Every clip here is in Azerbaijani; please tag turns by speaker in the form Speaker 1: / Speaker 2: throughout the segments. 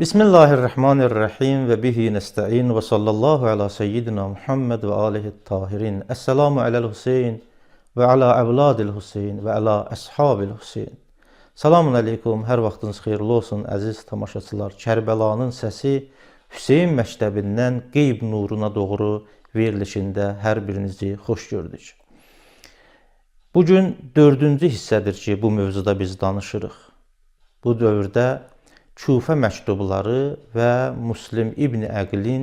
Speaker 1: Bismillahirrahmanirrahim və bihi nəstəin və sallallahu ala seyyidina Muhammed və alihi tahirin. Esselamu aləl Hüseyin və ala əvladil Hüseyin və ala əshabil Hüseyin. Selamun aleykum, hər vaxtınız xeyirli olsun əziz tamaşaçılar. Kərbəlanın səsi Hüseyin məktəbindən qeyb nuruna doğru verilişində hər birinizi xoş gördük. Bugün 4-cü hissədir ki, bu mövzuda biz danışırıq. Bu dövrdə Küfə məktubları və Müslim İbn Əqilin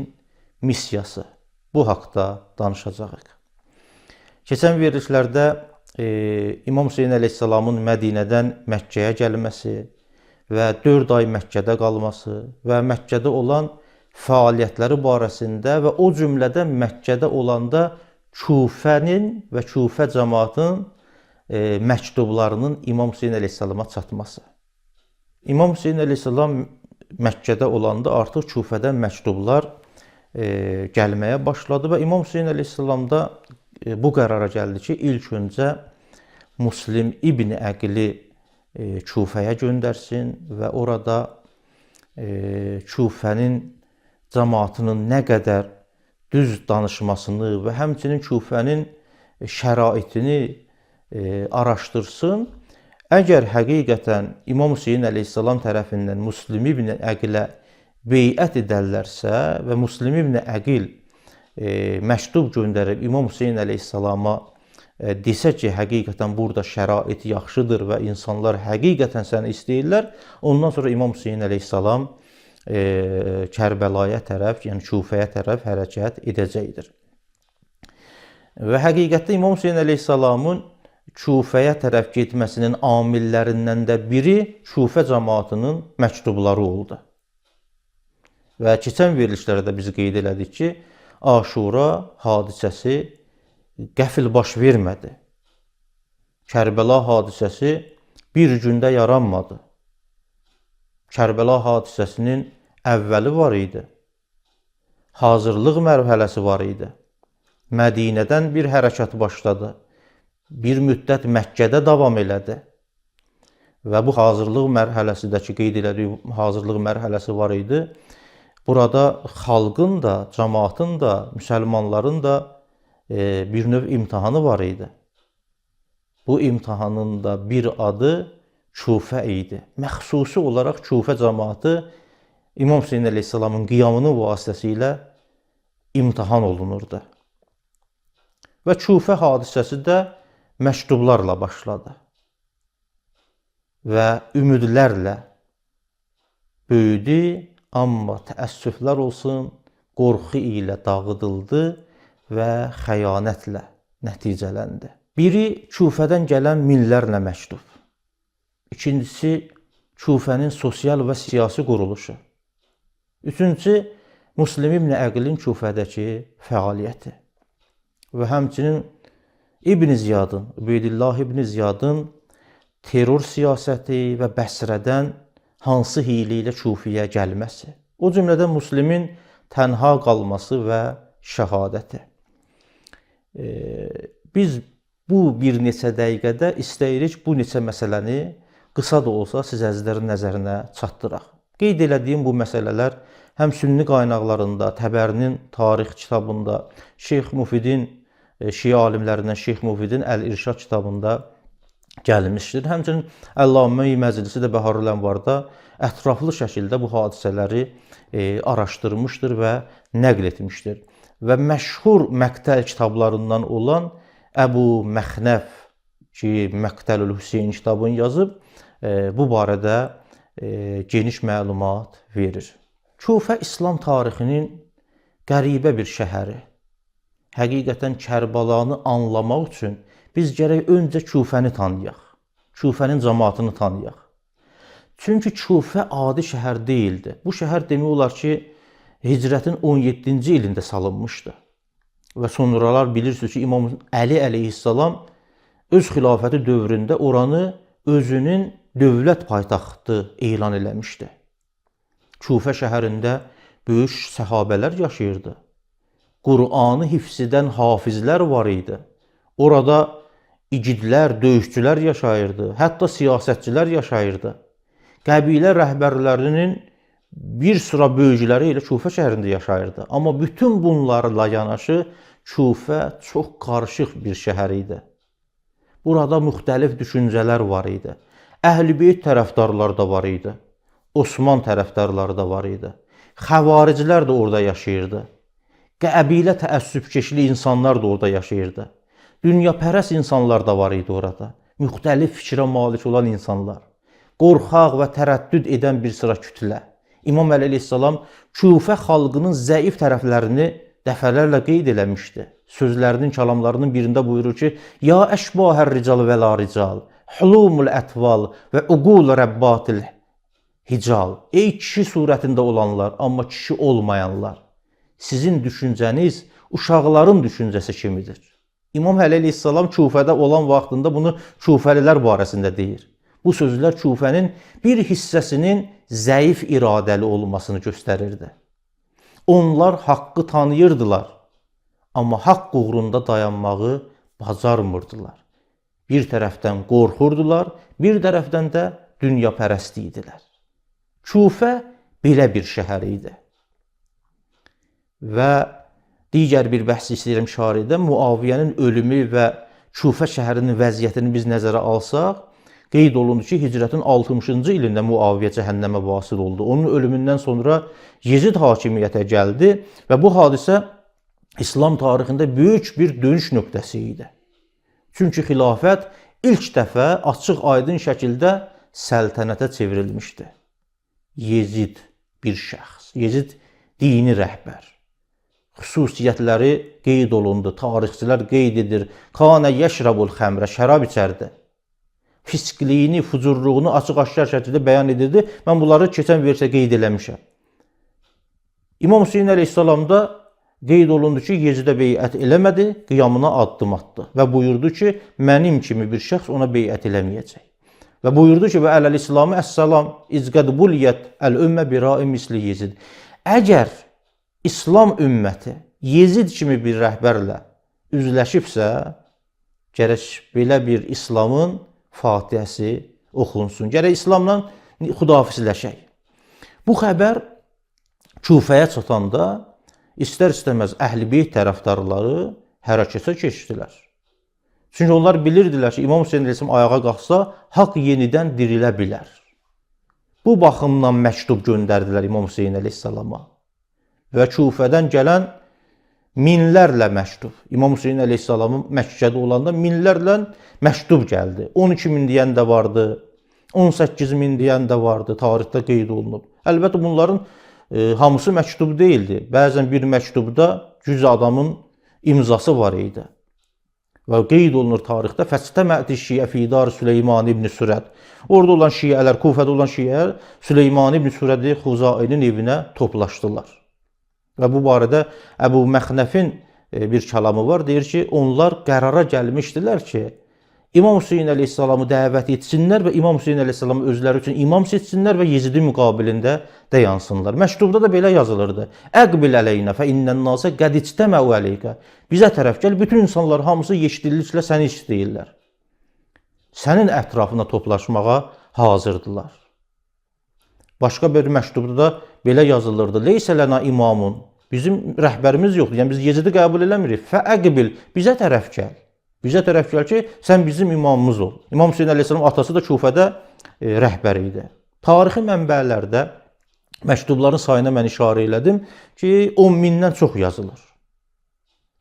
Speaker 1: missiyası. Bu haqda danışacağıq. Keçən verilişlərdə İmam Hüseyin əleyhissalamın Mədinədən Məkkəyə gəlməsi və 4 ay Məkkədə qalması və Məkkədə olan fəaliyyətləri barəsində və o cümlədən Məkkədə olanda Küfənin və Küfə cəmaatının məktublarının İmam Hüseyin əleyhissalama çatması. İmam Hüseyin əleyhissalam Məkkədə olanda artıq Küfədən məktublar gəlməyə başladı və İmam Hüseyin əleyhissalam da bu qərara gəldi ki, ilk öncə Müslim İbn Əqili Küfəyə göndərsin və orada Küfənin cəmaatının nə qədər düz danışmasını və həmçinin Küfənin şəraitini araşdırsın. Əgər həqiqətən İmam Hüseyin əleyhissalam tərəfindən Müslim İbn Əqilə beyət edərlərsə və Müslim İbn Əqil məktub göndərib İmam Hüseyin əleyhissalama desə ki, həqiqətən burada şərait yaxşıdır və insanlar həqiqətən səni istəyirlər, ondan sonra İmam Hüseyin əleyhissalam Kərbəlaya tərəf, yəni Küfəyə tərəf hərəkət edəcəkdir. Və həqiqətdə İmam Hüseyin əleyhissalamın Küfəyə tərəf getməsinin amillərindən də biri Küfə cəmaatının məktubları oldu. Və keçən verilişlərdə biz qeyd elədik ki, Aşura hadisəsi qəfil baş vermədi. Kərbəla hadisəsi bir gündə yaranmadı. Kərbəla hadisəsinin əvvəli var idi. Hazırlıq mərhələsi var idi. Mədinədən bir hərəkat başladı. Bir müddət Məkkədə davam elədi. Və bu hazırlıq mərhələsindəki qeyd elədiyi hazırlıq mərhələsi var idi. Burada xalqın da, cəmaatın da, müsəlmanların da bir növ imtahanı var idi. Bu imtahanın da bir adı Küfə idi. Məxsusi olaraq Küfə cəmaatı İmam Hüseyin əleyhissalamın qiyamının vasitəsilə imtahan olunurdu. Və Küfə hadisəsi də məktublarla başladı və ümidlərlə böyüdü, amma təəssüflər olsun, qorxu ilə dağıdıldı və xəyanətlə nəticələndi. Biri Küfədən gələn minlərlə məktub. İkincisi, Küfənin sosial və siyasi quruluşu. Üçüncü, Müslim İbn Əqilin Küfədəki fəaliyyəti. Və həmçinin İbn Ziyadın, Übeydillah İbn Ziyadın terror siyasəti və Bəsrədən hansı hiylə ilə Küfəyə gəlməsi. O cümlədən Müslimin tənha qalması və şəhadəti. Biz bu bir neçə dəqiqədə istəyirik bu neçə məsələni qısa da olsa siz əzizlərin nəzərinə çatdıraq. Qeyd elədiyim bu məsələlər həm sünni qaynaqlarında, Təbərinin tarix kitabında, Şeyx Müfidin, Şiə alimlərindən Şeyx Müfidin Əl-İrşad kitabında gəlmişdir. Həmçinin Əllamə Məclisi də Bəharul Ənvarda ətraflı şəkildə bu hadisələri araşdırmışdır və nəql etmişdir. Və məşhur məqtəl kitablarından olan Əbu Məxnəf ki, Məqtəlül Hüseyin kitabını yazıb, bu barədə geniş məlumat verir. Küfə İslam tarixinin qəribə bir şəhəri. Həqiqətən Kərbəlanı anlamaq üçün biz gərək öncə Küfəni tanıyaq. Küfənin cəmaatını tanıyaq. Çünki Küfə adi şəhər deyildi. Bu şəhər demək olar ki, Hicrətin 17-ci ilində salınmışdı. Və sonralar bilirsiniz ki, İmam Əli əleyhissalam öz xilafəti dövründə oranı özünün dövlət paytaxtı elan eləmişdi. Küfə şəhərində böyük səhabələr yaşayırdı. Qur'anı hifz edən hafizlər var idi. Orada igidlər, döyüşçülər yaşayırdı. Hətta siyasətçilər yaşayırdı. Qəbilə rəhbərlərinin bir sıra böyükləri ilə Kufə şəhərində yaşayırdı. Amma bütün bunlarla yanaşı Kufə çox qarışıq bir şəhər idi. Burada müxtəlif düşüncələr var idi. Əhl-i-Beyt tərəfdarları da var idi. Osman tərəfdarları da var idi. Xəvaricilər də orada yaşayırdı. Qəbilə təəssübkeşli insanlar da orada yaşayırdı. Dünyapərəst insanlar da var idi orada. Müxtəlif fikrə malik olan insanlar. Qorxaq və tərəddüd edən bir sıra kütlə. İmam Əli əleyhissalam Kufə xalqının zəif tərəflərini dəfələrlə qeyd eləmişdi. Sözlərinin, kəlamlarının birində buyurur ki, Ya əşbahər rical və la rical, hulumul ətval və uqul rəbbatil hical. Ey kişi surətində olanlar, amma kişi olmayanlar. Sizin düşüncəniz uşaqların düşüncəsi kimidir. İmam Əli əleyhissalam Kufədə olan vaxtında bunu Kufəlilər barəsində deyir. Bu sözlər Kufənin bir hissəsinin zəif iradəli olmasını göstərirdi. Onlar haqqı tanıyırdılar, amma haqq uğrunda dayanmağı bacarmırdılar. Bir tərəfdən qorxurdular, bir tərəfdən də dünyapərəst idilər. Kufə belə bir şəhər idi. Və digər bir bəhs istəyirəm şaridə, Muaviyyənin ölümü və Kufə şəhərinin vəziyyətini biz nəzərə alsaq, qeyd olundu ki, hicrətin 60-cı ilində Muaviyyə cəhənnəmə vasil oldu. Onun ölümündən sonra Yezid hakimiyyətə gəldi və bu hadisə İslam tarixində böyük bir dönüş nöqtəsi idi. Çünki xilafət ilk dəfə açıq aydın şəkildə səltənətə çevrilmişdi. Yezid bir şəxs, Yezid dini rəhbər. Xüsusiyyətləri qeyd olundu, tarixçilər qeyd edir. Kanə yeşrabul xəmrə, şərab içərdi. Fiskliyini, fucurluğunu açıq-aşkar şəkildə bəyan edirdi. Mən bunları keçən versiya qeyd eləmişəm. İmam Hüseyin əleyhissalam da qeyd olundu ki, Yezidə beyət eləmədi, qiyamına addım atdı və buyurdu ki, mənim kimi bir şəxs ona beyət eləməyəcək. Və buyurdu ki, və ələl-İslamı əs-salam izqəd buliyyət əl-ümmə bir-rai misli Yezid. Əgər İslam ümməti Yezid kimi bir rəhbərlə üzləşibsə, gərək belə bir İslamın Fatihəsi oxunsun. Gərək İslamla xudafizləşək. Bu xəbər Kufəyə çatanda istər-istəməz Əhl-i-Beyt tərəfdarları hərəkətə keçdilər. Çünki onlar bilirdilər ki, İmam Hüseyin əleyhissalam ayağa qalxsa, haqq yenidən dirilə bilər. Bu baxımdan məktub göndərdilər İmam Hüseyin əleyhissalama. Və Kufədən gələn minlərlə məktub. İmam Hüseyin əleyhissalamın Məkkədə olanda minlərlə məktub gəldi. 12 min deyən də vardı, 18 min deyən də vardı, tarixdə qeyd olunub. Əlbəttə bunların hamısı məktub deyildi. Bəzən bir məktubda 100 adamın imzası var idi. Və qeyd olunur tarixdə Fəstəməti şiə fidar Süleyman ibn Sürəd. Orada olan şiələr, Kufədə olan şiələr Süleyman ibn Sürədi Xuzainin evinə toplaşdılar. Və bu barədə Əbu Məxnəfin bir kəlamı var. Deyir ki, onlar qərara gəlmişdilər ki, İmam Hüseyin əleyhissalamı dəvət etsinlər və İmam Hüseyin əleyhissalamı özləri üçün imam seçsinlər və Yezidin müqabilində dayansınlar. Məktubda da belə yazılırdı. Əqbil ələynə fə innən nasə qəd ictəməu ələykə. Bizə tərəf gəl, bütün insanlar hamısı yeşilliklə səni istəyirlər. Sənin ətrafına toplaşmağa hazırdılar. Başqa bir məktubda da belə yazılırdı. Leysə lənə imamun. Bizim rəhbərimiz yoxdur. Yəni biz Yezidi qəbul eləmirik. Fəəqbil, bizə tərəf gəl. Bizə tərəf gəl ki, sən bizim imamımız ol. İmam Hüseyin əleyhissalam atası da Kufədə rəhbər idi. Tarixi mənbələrdə məktubların sayına mən işarə elədim ki, 10 mindən çox yazılır.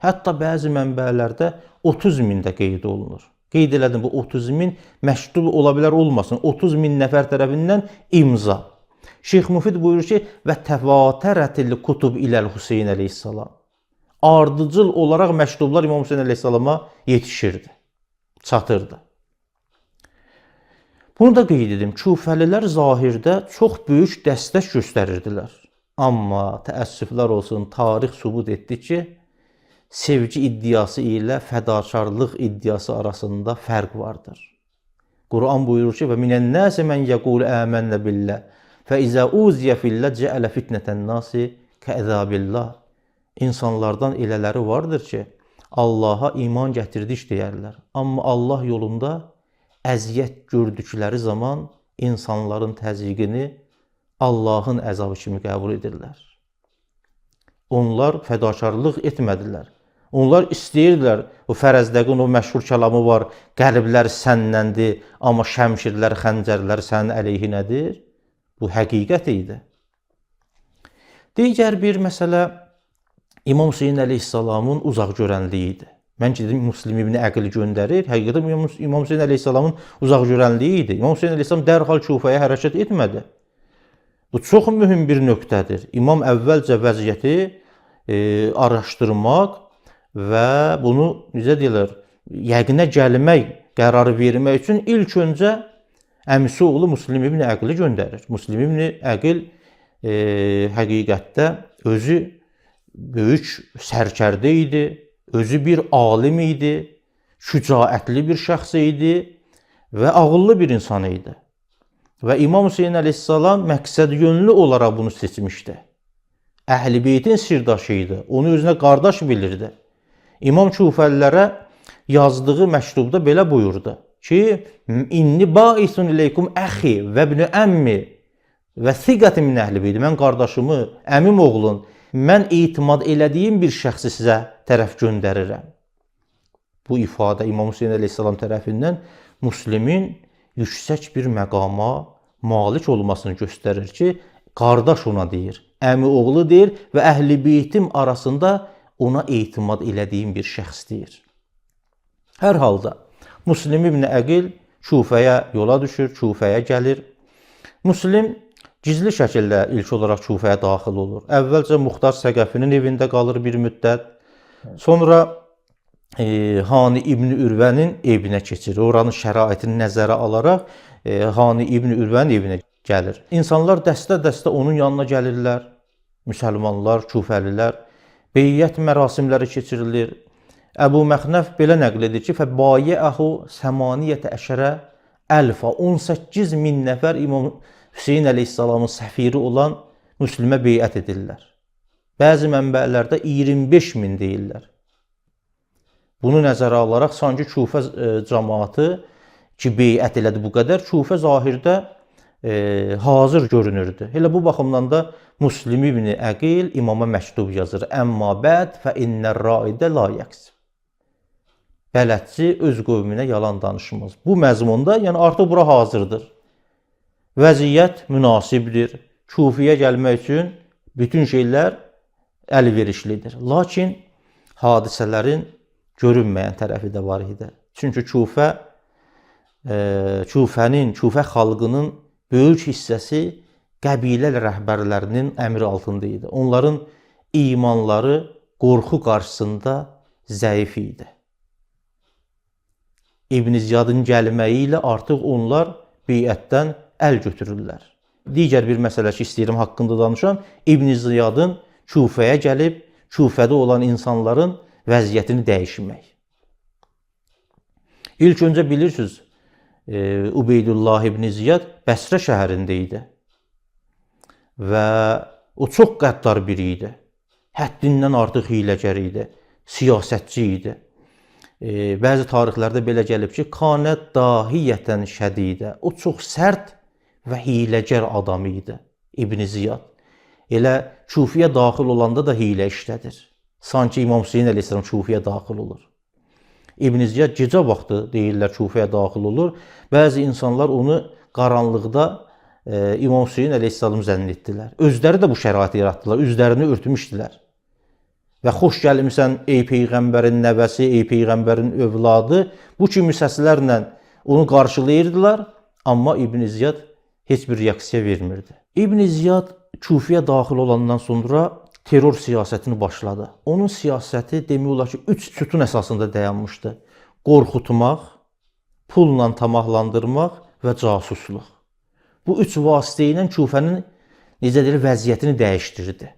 Speaker 1: Hətta bəzi mənbələrdə 30 min də qeyd olunur. Qeyd elədim, bu 30 min məktub ola bilər olmasın. 30 min nəfər tərəfindən imza. Şeyx Müfid buyurur ki, və təvatərətil kutub iləl Hüseyin əleyhissalam. Ardıcıl olaraq məktublar İmam Hüseyin əleyhissalama yetişirdi, çatırdı. Bunu da qeyd edim, Kufəlilər zahirdə çox böyük dəstək göstərirdilər. Amma təəssüflər olsun, tarix sübut etdi ki, sevgi iddiası ilə fədakarlıq iddiası arasında fərq vardır. Quran buyurur ki, və minən-nəsi mən yəqulu əmənnə billah fə izə uziyə fillah cəələ fitnətən nasi kəəzəbillah. İnsanlardan elələri vardır ki, Allaha iman gətirdik deyərlər. Amma Allah yolunda əziyyət gördükləri zaman insanların təzyiqini Allahın əzabı kimi qəbul edirlər. Onlar fədakarlıq etmədilər. Onlar istəyirdilər, o Fərəzdəqin o məşhur kəlamı var, qəlblər sənnəndir, amma şəmşirlər, xəncərlər sənin əleyhinədir. Bu həqiqət idi. Digər bir məsələ İmam Hüseyin əleyhissalamın uzaq görənliyi idi. Mən dedim, Müslim ibn Əqil göndərir. Həqiqətən İmam Hüseyin əleyhissalamın uzaq görənliyi idi. İmam Hüseyin əleyhissalam dərhal Kufaya hərəkət etmədi. Bu çox mühüm bir nöqtədir. İmam əvvəlcə vəziyyəti araşdırmaq və bunu necə deyirlər, yəqinə gəlmək qərarı vermək üçün ilk öncə əmisi oğlu Müslim ibn Əqili göndərir. Müslim ibn Əqil həqiqətdə özü böyük sərkərdə idi, özü bir alim idi, şücaətli bir şəxs idi və ağıllı bir insan idi. Və İmam Hüseyin əleyhissalam məqsədyönlü olaraq bunu seçmişdi. Əhl-i Beytin sirdaşı idi, onu özünə qardaş bilirdi. İmam Kufəlilərə yazdığı məktubda belə buyurdu ki, İnni baisun ileykum əxi və ibn əmmi və siqəti min əhl-i Beyt. Mən qardaşımı, əmim oğlun, mən etimad elədiyim bir şəxsi sizə tərəf göndərirəm. Bu ifadə İmam Hüseyin əleyhissalam tərəfindən Müslimin yüksək bir məqama malik olmasını göstərir ki, qardaş ona deyir, əmi oğlu deyir və əhl-i beytim arasında ona etimad elədiyim bir şəxs deyir. Hər halda Müslim ibn Əqil Kufəyə yola düşür, Kufəyə gəlir. Müslim gizli şəkildə ilk olaraq Kufəyə daxil olur. Əvvəlcə Muxtar Səqəfinin evində qalır bir müddət. Sonra Hani İbn Ürvənin evinə keçir. Oranın şəraitini nəzərə alaraq Hani İbn Ürvənin evinə gəlir. İnsanlar dəstə-dəstə onun yanına gəlirlər. Müsəlmanlar, Kufəlilər. Beyyət mərasimləri keçirilir. Əbu Məxnəf belə nəql edir ki, fəbayiəhu səmaniyyətə əşərə əlfə 18.000 nəfər İmam Hüseyin əleyhissalamın səfiri olan Müslimə beyət edirlər. Bəzi mənbələrdə 25.000 deyirlər. Bunu nəzərə alaraq sanki Kufə cəmaatı ki, beyət elədi bu qədər, Kufə zahirdə hazır görünürdü. Elə bu baxımdan da Müslim ibn Əqil imama məktub yazır. Əmmə bəd fə innər raidə la yəksib. Bələdçi öz qövminə yalan danışmaz. Bu məzmunda, yəni artıq bura hazırdır. Vəziyyət münasibdir. Kufiyə gəlmək üçün bütün şeylər əlverişlidir. Lakin hadisələrin görünməyən tərəfi də var idi. Çünki Kufə xalqının böyük hissəsi qəbilə rəhbərlərinin əmri altında idi. Onların imanları qorxu qarşısında zəif idi. İbn Ziyadın gəlməyi ilə artıq onlar beyətdən əl götürürlər. Digər bir məsələ ki, istəyirəm haqqında danışam. İbn Ziyadın Kufəyə gəlib, Kufədə olan insanların vəziyyətini dəyişmək. İlk öncə bilirsiniz, Ubeydullah ibn Ziyad Bəsrə şəhərində idi. Və o çox qəddar biri idi. Həddindən artıq hiyləgər idi, siyasətçi idi. Bəzi tarixlərdə belə gəlib ki, kanət dahiyyətən şədidə. O çox sərt və hiyləgər adam idi İbn Ziyad. Elə Kufiyə daxil olanda da hiylə işlədir. Sanki İmam Hüseyin əleyhissalam Kufiyə daxil olur. İbn Ziyad gecə vaxtı deyirlər Kufiyə daxil olur. Bəzi insanlar onu qaranlıqda İmam Hüseyin əleyhissalam zənn etdilər. Özləri də bu şəraiti yaratdılar, üzlərini örtmüşdülər. Və xoş gəlmisən ey Peyğəmbərin nəvəsi, ey Peyğəmbərin övladı, bu kimi səslərlə onu qarşılayırdılar, amma İbn Ziyad heç bir reaksiya vermirdi. İbn Ziyad Kufiyə daxil olandan sonra terror siyasətini başladı. Onun siyasəti demək olar ki, 3 sütun əsasında dayanmışdı. Qorxutmaq, pulla tamahlandırmaq və casusluq. Bu 3 vasitə ilə Kufənin necə deyilir, vəziyyətini dəyişdirdi.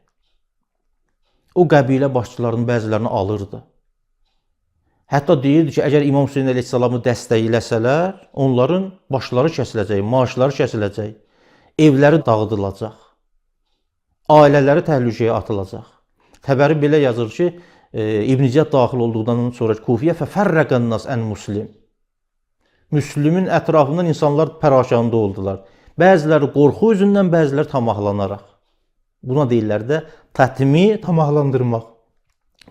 Speaker 1: O qəbilə başçılarının bəzilərini alırdı. Hətta deyirdi ki, əgər İmam Hüseyin əleyhissalamı dəstəkləsələr, onların başları kəsiləcək, maaşları kəsiləcək, evləri dağıdılacaq, ailələri təhlükəyə atılacaq. Xəbəri belə yazır ki, İbn Ziyad daxil olduqdan sonra Kufiyə fəfərrəqən nas ən muslim. Müslümin ətrafından insanlar pərakəndə oldular. Bəziləri qorxu üzündən, bəziləri tamahlanaraq. Buna deyirlər də tətmi, tamahlandırmaq.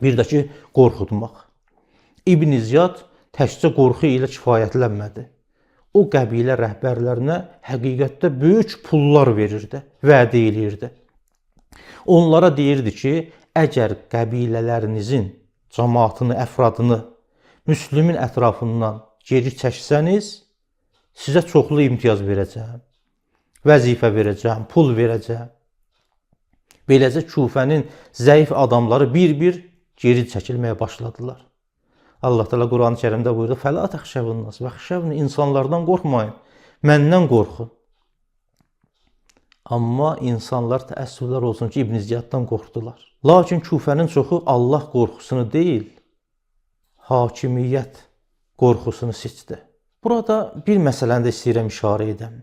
Speaker 1: Bir də ki, qorxutmaq. İbn Ziyad təkcə qorxu ilə kifayətlənmədi. O qəbilə rəhbərlərinə həqiqətdə böyük pullar verirdi, vədə eləyirdi. Onlara deyirdi ki, əgər qəbilələrinizin cəmaatını, əfradını Müslümin ətrafından geri çəksəniz, sizə çoxlu imtiyaz verəcəm, vəzifə verəcəm, pul verəcəm. Beləcə Küfənin zəif adamları bir-bir geri çəkilməyə başladılar. Allah Teala Quran-ı Kərimdə buyurdu: "Fəla təxşəvun-nas vəxşəvni", insanlardan qorxmayın, məndən qorxun. Amma insanlar təəssüflər olsun ki, İbn Ziyaddan qorxdular. Lakin Küfənin çoxu Allah qorxusunu deyil, hakimiyyət qorxusunu seçdi. Burada bir məsələni də istəyirəm işarə edəm.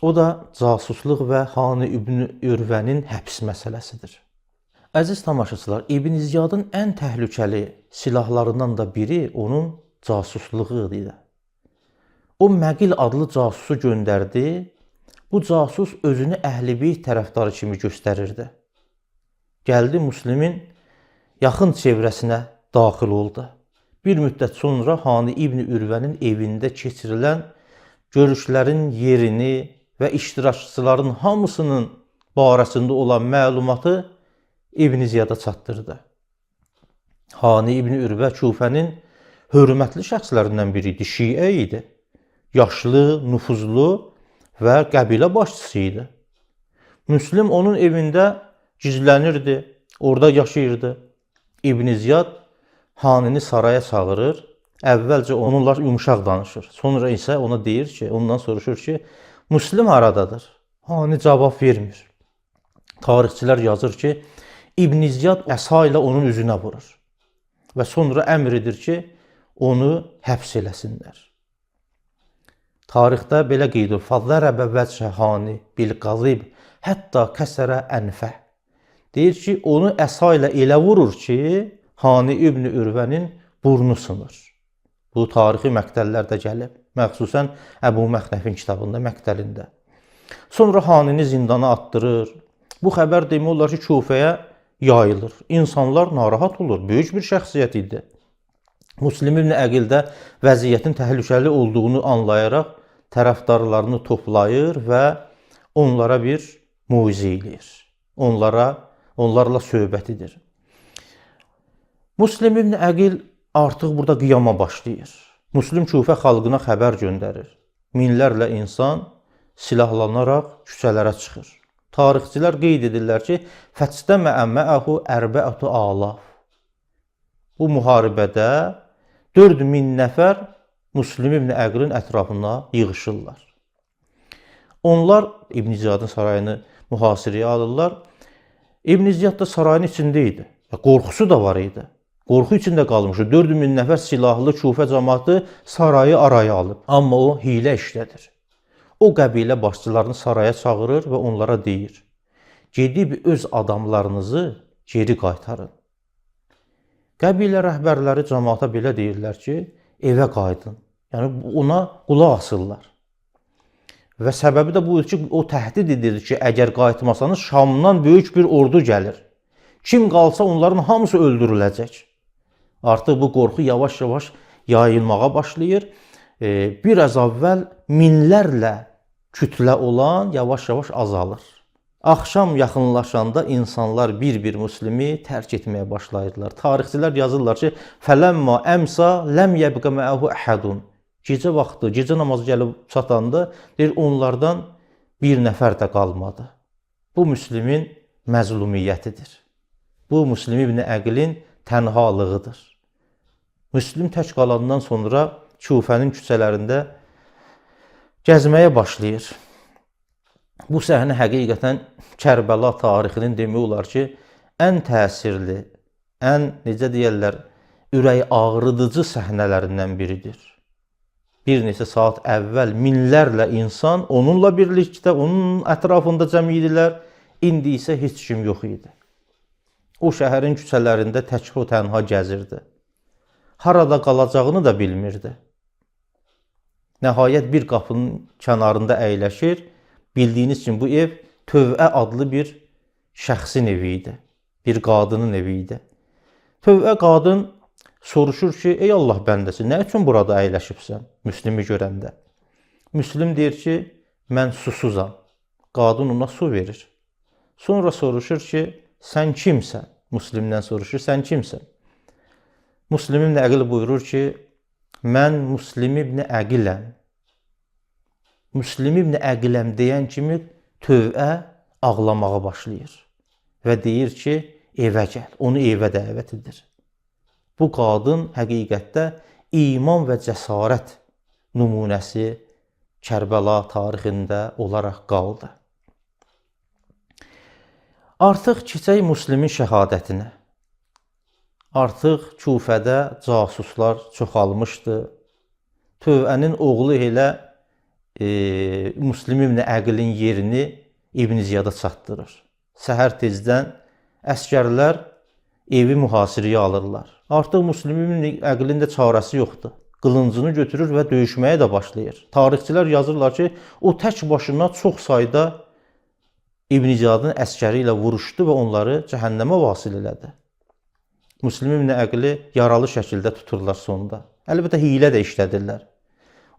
Speaker 1: O da casusluq və Hani İbn Ürvənin həbs məsələsidir. Əziz tamaşaçılar, İbn Ziyadın ən təhlükəli silahlarından da biri onun casusluğu idi. O Məqil adlı casusu göndərdi. Bu casus özünü Əhl-i-Beyt tərəfdarı kimi göstərirdi. Gəldi Müslimin yaxın çevrəsinə daxil oldu. Bir müddət sonra Hani İbn Ürvənin evində keçirilən görüşlərin yerini və iştirakçıların hamısının barəsində olan məlumatı İbn Ziyada çatdırdı. Hani İbn Ürvə Küfənin hörmətli şəxslərindən biri idi, şiə idi. Yaşlı, nüfuzlu və qəbilə başçısı idi. Müslim onun evində gizlənirdi, orada yaşayırdı. İbn Ziyad Hanini saraya çağırır, əvvəlcə onunla yumuşaq danışır. Sonra isə ona deyir ki, ondan soruşur ki, Müslim haradadır? Hani cavab vermir. Tarixçilər yazır ki, İbn Ziyad əsa ilə onun üzünə vurur və sonra əmr edir ki, onu həbs eləsinlər. Tarixdə belə qeyd edilir: "Fəzərəbə vəcə Hani bil qazib hətta kəsərə ənfə." Deyir ki, onu əsa ilə elə vurur ki, Hani İbn Ürvənin burnu sınır. Bu tarixi məqtəllərdə gəlib. Məxsusən Əbu Məxnəfin kitabında, məqtəlində. Sonra Hanini zindana atdırır. Bu xəbər demək olar ki, Küfəyə yayılır. İnsanlar narahat olur. Böyük bir şəxsiyyət idi. Müslim İbn Əqil də vəziyyətin təhlükəli olduğunu anlayaraq tərəfdarlarını toplayır və onlara bir moizə eləyir. Onlarla söhbət edir. Müslim İbn Əqil artıq burada qiyama başlayır. Müslim Küfə xalqına xəbər göndərir. Minlərlə insan silahlanaraq küçələrə çıxır. Tarixçilər qeyd edirlər ki, "Fəçtəmə mə'əhu ərbə'atu alaf." Bu müharibədə 4000 nəfər Müslim İbn Əqilin ətrafına yığışırlar. Onlar İbn Ziyadın sarayını mühasirəyə alırlar. İbn Ziyad da sarayın içində idi. Qorxusu da var idi. Qorxu içində qalmışdı. 4000 nəfər silahlı Küfə cəmaatı sarayı araya alıb. Amma o hiylə işlədir. O qəbilə başçılarını saraya çağırır və onlara deyir: "Gedib öz adamlarınızı geri qaytarın." Qəbilə rəhbərləri cəmaata belə deyirlər ki, evə qayıdın. Yəni ona qulaq asırlar. Və səbəbi də budur ki, o təhdid edir ki, əgər qayıtmasanız Şamdan böyük bir ordu gəlir. Kim qalsa onların hamısı öldürüləcək. Artıq bu qorxu yavaş-yavaş yayılmağa başlayır. Biraz əvvəl minlərlə kütlə olan yavaş-yavaş azalır. Axşam yaxınlaşanda insanlar bir-bir Müslimi tərk etməyə başlayırlar. Tarixçilər yazırlar ki, "Fələmma əmsa ləm yəbqə mə'əhu əhədun." Gecə vaxtı, gecə namazı gəlib çatanda deyir, onlardan bir nəfər də qalmadı. Bu Müslimin məzlumiyyətidir. Bu Müslim İbn Əqilin tənhalığıdır. Müslim tək qalandan sonra Küfənin küçələrində gəzməyə başlayır. Bu səhnə həqiqətən Kərbəla tarixinin demək olar ki, ən təsirli, ən necə deyərlər, ürək ağrıdıcı səhnələrindən biridir. Bir neçə saat əvvəl minlərlə insan onunla birlikdə, onun ətrafında cəm idilər, indi isə heç kim yox idi. O şəhərin küçələrində tək o tənha gəzirdi. Harada qalacağını da bilmirdi. Nəhayət bir qapının kənarında əyləşir, Bildiyiniz kimi bu ev Tövə adlı bir şəxsin evi idi. Bir qadının evi idi. Tövə qadın soruşur ki, ey Allah bəndəsi, nə üçün burada əyləşibsən Müslimi görəndə? Müslim deyir ki, mən susuzam. Qadın ona su verir. Sonra soruşur ki, sən kimsən? Müslimdən soruşur, sən kimsən? Müslim ibn Əqil buyurur ki, mən Müslim ibn Əqiləm. Müslim ibn Əqiləm deyən kimi Tövə ağlamağa başlayır və deyir ki, evə gəl, onu evə dəvət edir. Bu qadın həqiqətdə iman və cəsarət nümunəsi Kərbəla tarixində olaraq qaldı. Artıq keçək Müslimin şəhadətinə. Artıq Kufədə casuslar çoxalmışdı. Tövənin oğlu elə Müslim ibn Əqilin yerini İbn Ziyada çatdırır. Səhər tezdən əsgərlər evi mühasirəyə alırlar. Artıq Müslim ibn Əqilin də çarəsi yoxdur. Qılıncını götürür və döyüşməyə də başlayır. Tarixçilər yazırlar ki, o tək başına çox sayda İbn Ziyadın əsgəri ilə vuruşdu və onları cəhənnəmə vasil elədi. Müslim ibn Əqili yaralı şəkildə tuturlar sonunda. Əlbəttə hiylə də işlədirlər.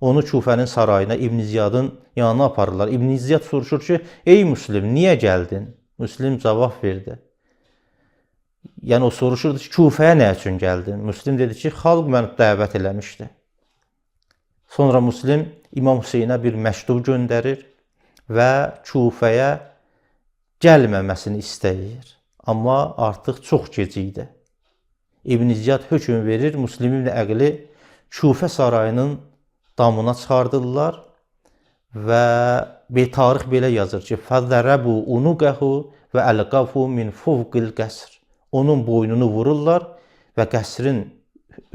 Speaker 1: Onu Kufənin sarayına İbn Ziyadın yanına aparırlar. İbn Ziyad soruşur ki, ey Müslim, niyə gəldin? Müslim cavab verdi. Yəni o soruşurdu ki, Kufəyə nə üçün gəldin? Müslim dedi ki, xalq məni dəvət eləmişdi. Sonra Müslim İmam Hüseynə bir məktub göndərir və Kufəyə gəlməməsini istəyir. Amma artıq çox gec idi. İbn Ziyad hökm verir, Müslim ibn Əqili Kufə sarayının damına çıxardırlar və tarix belə yazır ki, فَذَرَبُوا unuqəhu və əlqafu min fuvqil qəsr. Onun boynunu vururlar və qəsrin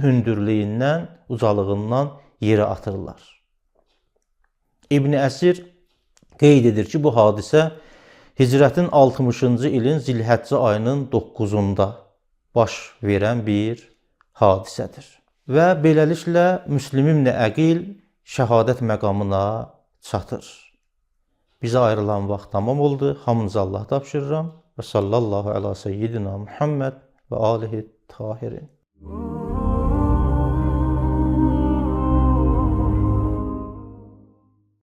Speaker 1: hündürlüyündən, ucalığından yerə atırlar. İbn Əsir qeyd edir ki, bu hadisə Hicrətin 60-cı ilin Zilhəccə ayının 9-unda baş verən bir hadisədir. Və beləliklə Müslim ibn Əqil şəhadət məqamına çatır. Bizə ayrılan vaxt tamam oldu. Hamınıza Allah tapşırıram. Və sallallahu əla seyyidina Muhammed və alihi tahirin.